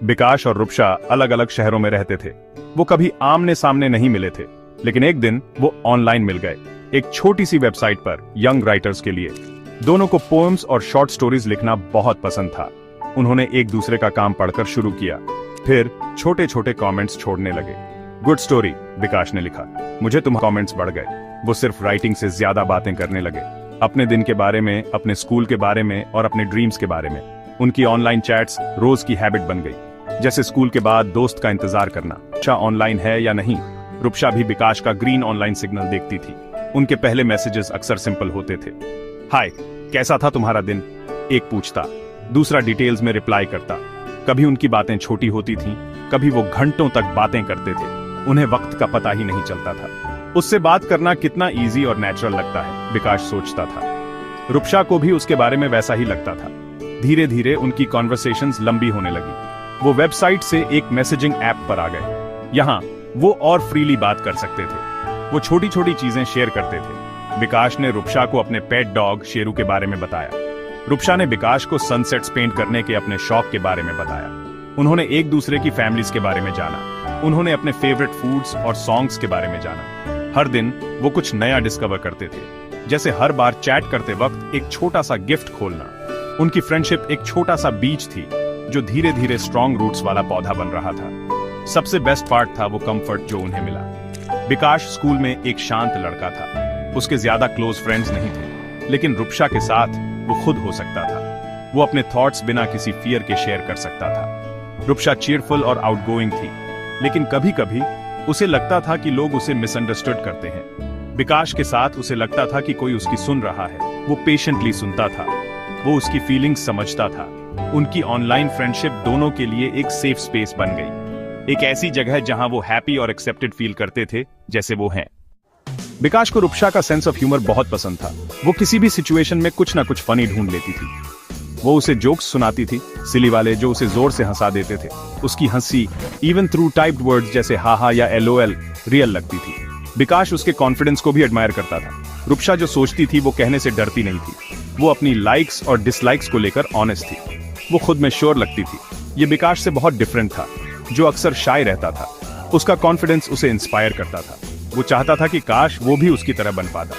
विकास और रूपशा अलग अलग शहरों में रहते थे। वो कभी आमने सामने नहीं मिले थे, लेकिन एक दिन वो ऑनलाइन मिल गए, एक छोटी सी वेबसाइट पर यंग राइटर्स के लिए। दोनों को पोएम्स और शॉर्ट स्टोरीज लिखना बहुत पसंद था। उन्होंने एक दूसरे का काम पढ़कर शुरू किया, फिर छोटे छोटे कमेंट्स छोड़ने लगे। गुड स्टोरी, विकास ने लिखा। मुझे तुम्हारे कमेंट्स बढ़ गए। वो सिर्फ राइटिंग से ज्यादा बातें करने लगे, अपने दिन के बारे में, अपने स्कूल के बारे में और अपने ड्रीम्स के बारे में। उनकी ऑनलाइन चैट्स रोज की हैबिट बन गई, जैसे स्कूल के बाद दोस्त का इंतजार करना, रूपशा ऑनलाइन है या नहीं। रूपशा भी विकास का ग्रीन ऑनलाइन सिग्नल देखती थी। उनके पहले मैसेजेस अक्सर सिंपल होते थे। हाय, कैसा था तुम्हारा दिन, एक पूछता, दूसरा डिटेल्स में रिप्लाई करता। कभी उनकी बातें छोटी होती थीं, कभी वो घंटों तक बातें करते थे। उन्हें वक्त का पता ही नहीं चलता था। उससे बात करना कितना इजी और नेचुरल लगता है, विकास सोचता था। रूपशा को भी उसके बारे में वैसा ही लगता था। धीरे धीरे उनकी कॉन्वर्सेशंस लंबी होने लगी। वो वेबसाइट से एक मैसेजिंग ऐप पर आ गए। यहाँ वो और फ्रीली बात कर सकते थे। वो छोटी छोटी चीजें शेयर करते थे। विकास ने रूपशा को अपने पेट डॉग शेरू के बारे में बताया। रूपशा ने विकास को सनसेट्स पेंट करने के अपने शौक के बारे में बताया। उन्होंने एक दूसरे की फैमिलीज के बारे में जाना। उन्होंने अपने फेवरेट फूड्स और सॉन्ग्स के बारे में जाना। हर दिन वो कुछ नया डिस्कवर करते थे, जैसे हर बार चैट करते वक्त एक छोटा सा गिफ्ट खोलना। उनकी फ्रेंडशिप एक छोटा सा बीज थी, जो धीरे धीरे स्ट्रॉन्ग रूट्स वाला पौधा बन रहा था। सबसे बेस्ट पार्ट था वो कंफर्ट जो उन्हें मिला। विकास स्कूल में एक शांत लड़का था। उसके ज्यादा क्लोज फ्रेंड्स नहीं थे, लेकिन रूपशा के साथ वो खुद हो सकता था। वो अपने थॉट्स बिना किसी फियर के शेयर कर सकता था। रूपशा चीयरफुल और आउटगोइंग थी, लेकिन कभी कभी उसे लगता था कि लोग उसे मिसअंडरस्टूड करते हैं। विकास के साथ उसे लगता था कि कोई उसकी सुन रहा है। वो पेशेंटली सुनता था, वो उसकी फीलिंग्स समझता था। उनकी ऑनलाइन फ्रेंडशिप दोनों के लिए एक सेफ स्पेस बन गई, एक ऐसी जगह जहां वो हैप्पी और एक्सेप्टेड फील करते थे जैसे वो हैं। विकास को रूपशा का सेंस ऑफ ह्यूमर बहुत पसंद था। वो किसी भी सिचुएशन में कुछ ना कुछ फनी ढूंढ लेती थी। वो उसे जोक्स सुनाती थी, सिली वाले, जो उसे जोर से हंसा देते थे। उसकी हंसी इवन थ्रू टाइप्ड वर्ड्स जैसे हा या LOL रियल लगती थी। विकास उसके कॉन्फिडेंस को भी एडमायर करता था। रूपशा जो सोचती थी वो कहने से डरती नहीं थी। वो अपनी लाइक्स और डिसलाइक्स को लेकर ऑनेस्ट थी। वो खुद में श्योर लगती थी। ये विकास से बहुत डिफरेंट था, जो अक्सर शाय रहता था। उसका कॉन्फिडेंस उसे इंस्पायर करता था। वो चाहता था कि काश वो भी उसकी तरह बन पाता।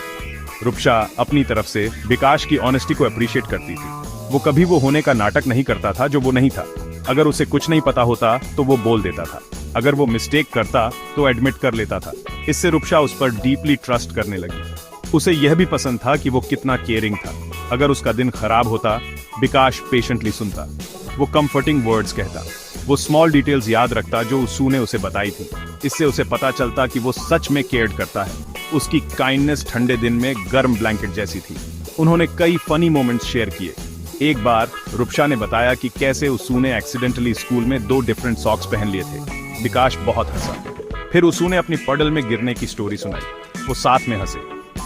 रूपशा अपनी तरफ से विकास की ऑनेस्टी को अप्रिशिएट करती थी। वो कभी वो होने का नाटक नहीं करता था जो वो नहीं था। अगर उसे कुछ नहीं पता होता तो वो बोल देता था। अगर वो मिस्टेक करता तो एडमिट कर लेता था। इससे रूपशा उस पर डीपली ट्रस्ट करने लगी। उसे यह भी पसंद था कि वो कितना केयरिंग था। अगर उसका दिन खराब होता, विकास पेशेंटली सुनता। वो कंफर्टिंग वर्ड्स कहता। वो स्मॉल डिटेल्स याद रखता जो उसू ने उसे बताई थी। इससे उसे पता चलता कि वो सच में केयर करता है। उसकी काइंडनेस ठंडे दिन में गर्म ब्लैंकेट जैसी थी। उन्होंने कई फनी मोमेंट्स शेयर किए। एक बार रूपशा ने बताया कि कैसे उसू ने एक्सीडेंटली स्कूल में 2 डिफरेंट सॉक्स पहन लिए थे। विकास बहुत हंसा। फिर उसू ने अपनी पडल में गिरने की स्टोरी सुनाई। वो साथ में हंसे।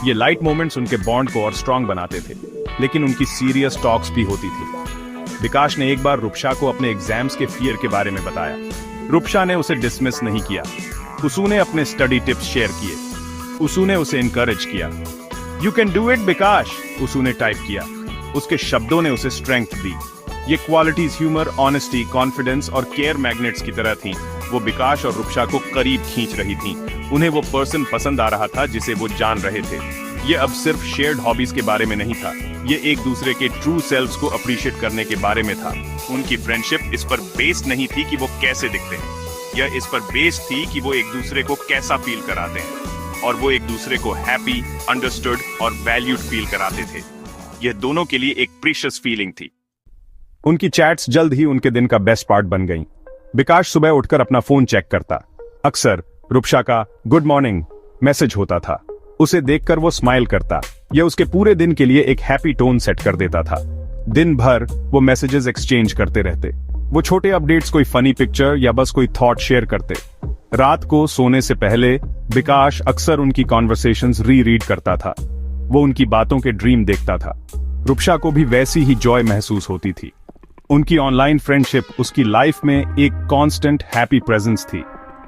ये लाइट मोमेंट्स उनके बॉन्ड को और स्ट्रॉन्ग बनाते थे, लेकिन उनकी सीरियस टॉक्स भी होती थी। विकास ने एक बार रूपशा को अपने एग्जाम्स के फियर के बारे में बताया। रूपशा ने उसे डिसमिस नहीं किया। उसू ने अपने स्टडी टिप्स शेयर किए। उसू ने उसे इनकरेज किया। यू कैन डू इट विकास, उसू ने टाइप किया। उसके शब्दों ने उसे स्ट्रेंथ दी। ये क्वालिटीज ह्यूमर, ऑनेस्टी, कॉन्फिडेंस और केयर मैग्नेट्स की तरह थीं। वो विकास और रूपशा को करीब खींच रही थीं। उन्हें वो पर्सन पसंद आ रहा था जिसे वो जान रहे थे। ये अब सिर्फ शेयर्ड हॉबीज के बारे में नहीं था, ये एक दूसरे के ट्रू सेल्व्स को अप्रिशिएट करने के बारे में था। उनकी फ्रेंडशिप इस पर बेस्ड नहीं थी कि वो कैसे दिखते हैं, यह इस पर बेस्ड थी कि वो एक दूसरे को कैसा फील कराते हैं, और वो एक दूसरे को हैप्पी, अंडरस्टूड और वैल्यूड फील कराते थे। यह दोनों के लिए एक प्रीशियस फीलिंग थी। उनकी चैट्स जल्द ही उनके दिन का बेस्ट पार्ट बन गईं। विकास सुबह उठकर अपना फोन चेक करता। अक्सर रूपशा का गुड मॉर्निंग मैसेज होता था। उसे देखकर वो स्माइल करता। यह उसके पूरे दिन के लिए एक हैप्पी टोन सेट कर देता था। दिन भर वो मैसेजेस एक्सचेंज करते रहते। वो छोटे अपडेट्स, कोई फनी पिक्चर या बस कोई थॉट शेयर करते। रात को सोने से पहले विकास अक्सर उनकी कॉन्वर्सेशंस रीरीड करता था। वो उनकी बातों के ड्रीम देखता था। रूपशा को भी वैसी ही जॉय महसूस होती थी। उनकी ऑनलाइन फ्रेंडशिप उसकी लाइफ में एक कांस्टेंट हैप्पी प्रेजेंस थी।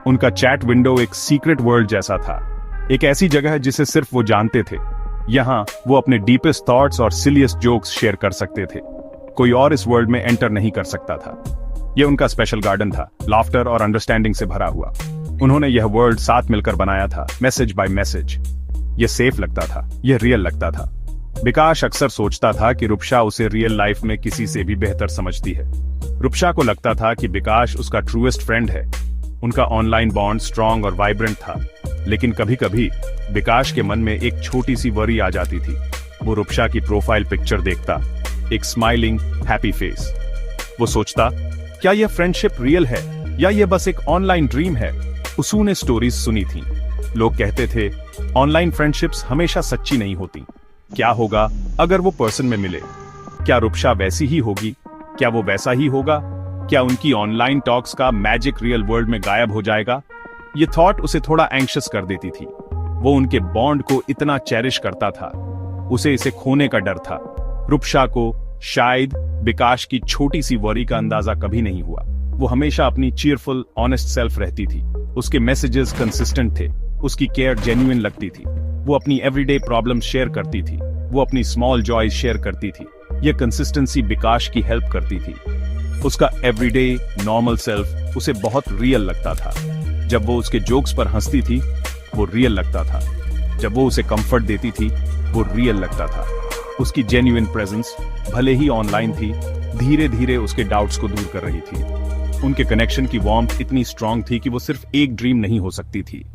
उनका चैट विंडो एक सीक्रेट वर्ल्ड जैसा था, एक ऐसी जगह जिसे सिर्फ वो जानते थे। यहाँ वो अपने डीपेस्ट थॉट्स और सिलियस्ट जोक्स शेयर कर सकते थे। कोई और इस वर्ल्ड में एंटर नहीं कर सकता था। ये उनका स्पेशल गार्डन था, लाफ्टर और अंडरस्टैंडिंग से भरा हुआ। उन्होंने यह वर्ल्ड साथ मिलकर बनाया था, मैसेज बाय मैसेज। ये सेफ लगता था, यह रियल लगता था। विकास अक्सर सोचता था कि रुपशा उसे रियल लाइफ में किसी से भी बेहतर समझती है। रुपशा को लगता था कि विकास उसका ट्रूएस्ट फ्रेंड है। उनका ऑनलाइन बॉन्ड स्ट्रांग और वाइब्रेंट था, लेकिन कभी कभी विकास के मन में एक छोटी सी वरी आ जाती थी। वो रुपशा की प्रोफाइल पिक्चर देखता, एक स्माइलिंग हैप्पी फेस। वो सोचता, क्या यह फ्रेंडशिप रियल है या यह बस एक ऑनलाइन ड्रीम है? उसू ने स्टोरीज सुनी थी, लोग कहते थे ऑनलाइन फ्रेंडशिप्स हमेशा सच्ची नहीं होती। क्या होगा अगर वो पर्सन में मिले? क्या रुपशा वैसी ही होगी? क्या वो वैसा ही होगा? क्या उनकी ऑनलाइन टॉक्स का मैजिक रियल वर्ल्ड में गायब हो जाएगा? ये थॉट उसे थोड़ा एंग्शियस कर देती थी। वो उनके बॉन्ड को इतना चेरिश करता था, उसे इसे खोने का डर था। रुपशा को शायद विकास की छोटी सी वरी का अंदाजा कभी नहीं हुआ। वो हमेशा अपनी चीयरफुल ऑनेस्ट सेल्फ रहती थी। उसके मैसेजेस कंसिस्टेंट थे, उसकी केयर जेन्युइन लगती थी। वो अपनी एवरीडे प्रॉब्लम शेयर करती थी, वो अपनी स्मॉल जॉयज शेयर करती थी। ये कंसिस्टेंसी विकास की हेल्प करती थी। उसका एवरीडे नॉर्मल सेल्फ उसे बहुत रियल लगता था। जब वो उसके जोक्स पर हंसती थी, वो रियल लगता था। जब वो उसे कंफर्ट देती थी, वो रियल लगता था। उसकी जेन्युइन प्रेजेंस भले ही ऑनलाइन थी, धीरे धीरे उसके डाउट्स को दूर कर रही थी। उनके कनेक्शन की वार्मथ इतनी स्ट्रांग थी कि वो सिर्फ एक ड्रीम नहीं हो सकती थी।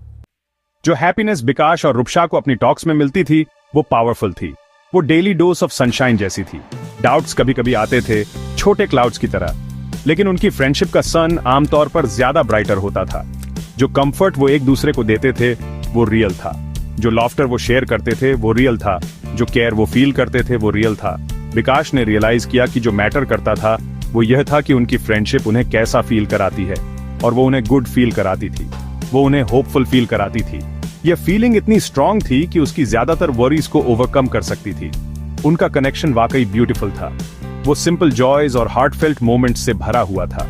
जो हैप्पीनेस विकास और रुपशा को अपनी टॉक्स में मिलती थी, वो पावरफुल थी। वो डेली डोज ऑफ सनशाइन जैसी थी। डाउट्स कभी कभी आते थे, छोटे क्लाउड्स की तरह, लेकिन उनकी फ्रेंडशिप का सन आमतौर पर ज्यादा ब्राइटर होता था। जो कंफर्ट वो एक दूसरे को देते थे, वो रियल था। जो लॉफ्टर वो शेयर करते थे, वो रियल था। जो केयर वो फील करते थे, वो रियल था। विकास ने रियलाइज किया कि जो मैटर करता था वो यह था कि उनकी फ्रेंडशिप उन्हें कैसा फील कराती है, और वो उन्हें गुड फील कराती थी। वो उन्हें होपफुल फील कराती थी। यह फीलिंग इतनी स्ट्रांग थी कि उसकी ज्यादातर वरीज को ओवरकम कर सकती थी। उनका कनेक्शन वाकई ब्यूटीफुल था। वो सिंपल जॉयज और हार्टफेल्ट मोमेंट्स से भरा हुआ था।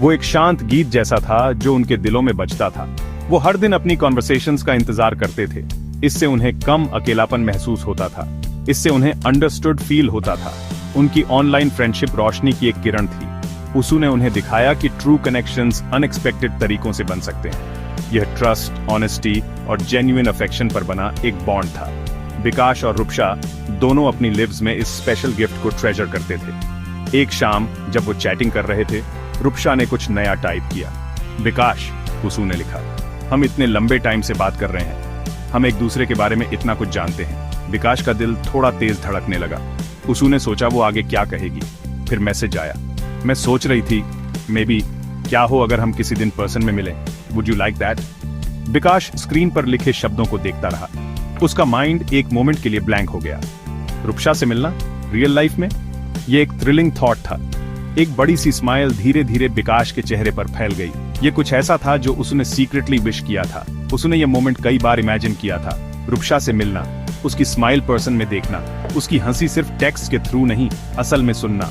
वो एक शांत गीत जैसा था जो उनके दिलों में बजता था। वो हर दिन अपनी कॉन्वर्सेशंस का इंतजार करते थे। इससे उन्हें कम अकेलापन महसूस होता था। इससे उन्हें अंडरस्टूड फील होता था। उनकी ऑनलाइन फ्रेंडशिप रोशनी की एक किरण थी। उसू ने उन्हें दिखाया कि ट्रू कनेक्शंस अनएक्सपेक्टेड तरीकों से बन सकते हैं। यह ट्रस्ट, ऑनेस्टी और जेन्युइन अफेक्शन पर बना एक बॉन्ड था। विकास और रुपशा दोनों अपनी लिव्स में इस स्पेशल गिफ्ट को ट्रेजर करते थे। एक शाम जब वो चैटिंग कर रहे थे, रुपशा ने कुछ नया टाइप किया। विकास, उसू ने लिखा, हम इतने लंबे टाइम से बात कर रहे हैं, हम एक दूसरे के बारे में इतना कुछ जानते हैं। विकास का दिल थोड़ा तेज धड़कने लगा। उसू ने सोचा वो आगे क्या कहेगी। फिर मैसेज आया, मैं सोच रही थी, मे बी क्या हो अगर हम किसी दिन पर्सन में मिलें, would you like that? Vikas screen पर लिखे शब्दों को देखता रहा। उसका माइंड एक मोमेंट के लिए ब्लैंक हो गया। रुपशा से मिलना रियल लाइफ में, यह एक थ्रिलिंग थॉट था। एक बड़ी सी स्माइल धीरे धीरे विकास के चेहरे पर फैल गई। ये कुछ ऐसा था जो उसने सीक्रेटली विश किया था। उसने ये मोमेंट कई बार इमेजिन किया था। रुपशा से मिलना, उसकी स्माइल पर्सन में देखना, उसकी हंसी सिर्फ टेक्स्ट के थ्रू नहीं, असल में सुनना।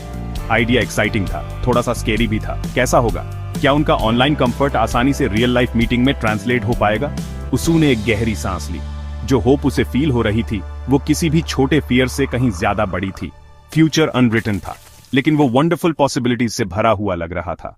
आइडिया एक्साइटिंग था, थोड़ा सा स्केरी भी था। कैसा होगा? क्या उनका ऑनलाइन कंफर्ट आसानी से रियल लाइफ मीटिंग में ट्रांसलेट हो पाएगा? उसू ने एक गहरी सांस ली। जो होप उसे फील हो रही थी, वो किसी भी छोटे फियर से कहीं ज्यादा बड़ी थी। फ्यूचर अनरिटन था, लेकिन वो वंडरफुल पॉसिबिलिटीज से भरा हुआ लग रहा था।